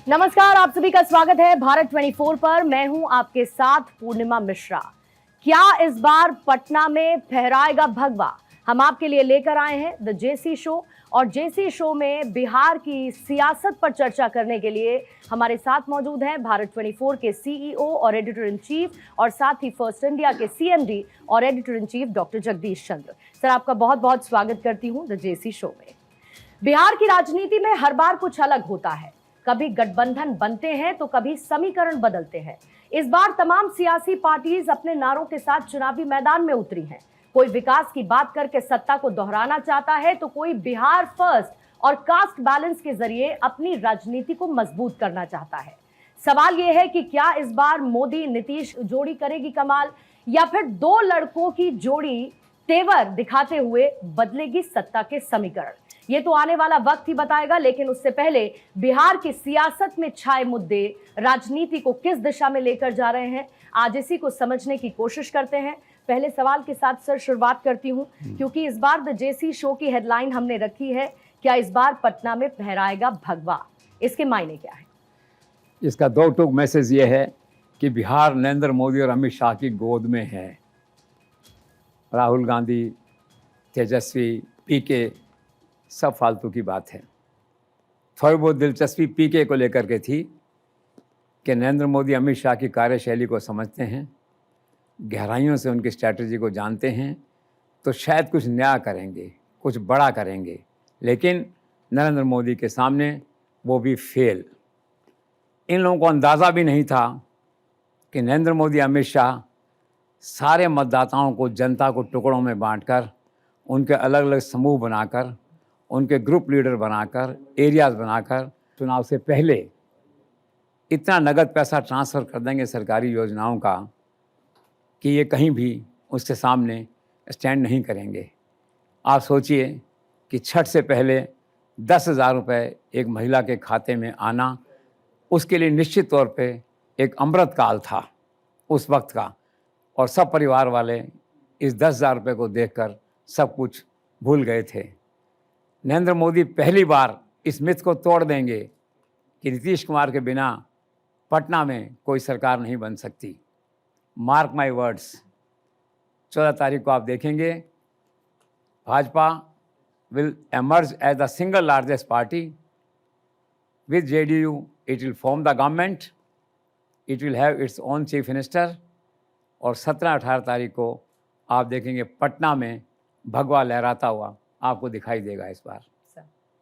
नमस्कार, आप सभी का स्वागत है भारत 24 पर। मैं हूं आपके साथ पूर्णिमा मिश्रा। क्या इस बार पटना में फहराएगा भगवा? हम आपके लिए लेकर आए हैं द जेसी शो, और जेसी शो में बिहार की सियासत पर चर्चा करने के लिए हमारे साथ मौजूद हैं भारत 24 के सीईओ और एडिटर इन चीफ, और साथ ही फर्स्ट इंडिया के सीएमडी और editor in chief doctor Jagdish Chandra. Sir, आपका बहुत बहुत स्वागत करती हूं द जेसी शो में। बिहार की राजनीति में हर बार कुछ अलग होता है। कभी गठबंधन बनते हैं तो कभी समीकरण बदलते हैं। इस बार तमाम सियासी पार्टीज अपने नारों के साथ चुनावी मैदान में उतरी हैं। कोई विकास की बात करके सत्ता को दोहराना चाहता है, तो कोई बिहार फर्स्ट और कास्ट बैलेंस के जरिए अपनी राजनीति को मजबूत करना चाहता है। सवाल यह है कि क्या इस बार मोदी नीतीश जोड़ी करेगी कमाल, या फिर दो लड़कों की जोड़ी तेवर दिखाते हुए बदलेगी सत्ता के समीकरण? ये तो आने वाला वक्त ही बताएगा, लेकिन उससे पहले बिहार की सियासत में छाए मुद्दे राजनीति को किस दिशा में लेकर जा रहे हैं, आज इसी को समझने की कोशिश करते हैं। पहले सवाल के साथ सर शुरुआत करती हूं, क्योंकि इस बार द जेसी शो की हेडलाइन हमने रखी है, क्या इस बार पटना में फहराएगा भगवा? इसके मायने क्या है? इसका दो टूक मैसेज ये है कि बिहार नरेंद्र मोदी और अमित शाह की गोद में है। राहुल गांधी, तेजस्वी, पीके सब फालतू की बात है। थोड़ी बहुत दिलचस्पी पीके को लेकर के थी कि नरेंद्र मोदी अमित शाह की कार्यशैली को समझते हैं, गहराइयों से उनकी स्ट्रैटेजी को जानते हैं, तो शायद कुछ नया करेंगे, कुछ बड़ा करेंगे। लेकिन नरेंद्र मोदी के सामने वो भी फेल। इन लोगों को अंदाज़ा भी नहीं था कि नरेंद्र मोदी अमित शाह सारे मतदाताओं को, जनता को टुकड़ों में बांटकर, उनके अलग अलग समूह बनाकर, उनके ग्रुप लीडर बनाकर, एरियाज बनाकर चुनाव से पहले इतना नगद पैसा ट्रांसफ़र कर देंगे सरकारी योजनाओं का कि ये कहीं भी उसके सामने स्टैंड नहीं करेंगे। आप सोचिए कि छठ से पहले 10,000 रुपये एक महिला के खाते में आना, उसके लिए निश्चित तौर पे एक अमृत काल था उस वक्त का, और सब परिवार वाले इस 10,000 रुपये को देखकर सब कुछ भूल गए थे। नरेंद्र मोदी पहली बार इस मिथ को तोड़ देंगे कि नीतीश कुमार के बिना पटना में कोई सरकार नहीं बन सकती। मार्क माय वर्ड्स, 14 तारीख को आप देखेंगे Bhajpa will emerge as the single largest party. With JDU, it will form the government. It will have its own chief minister. और 17-18 तारीख को आप देखेंगे पटना में भगवा लहराता हुआ आपको दिखाई देगा इस बार।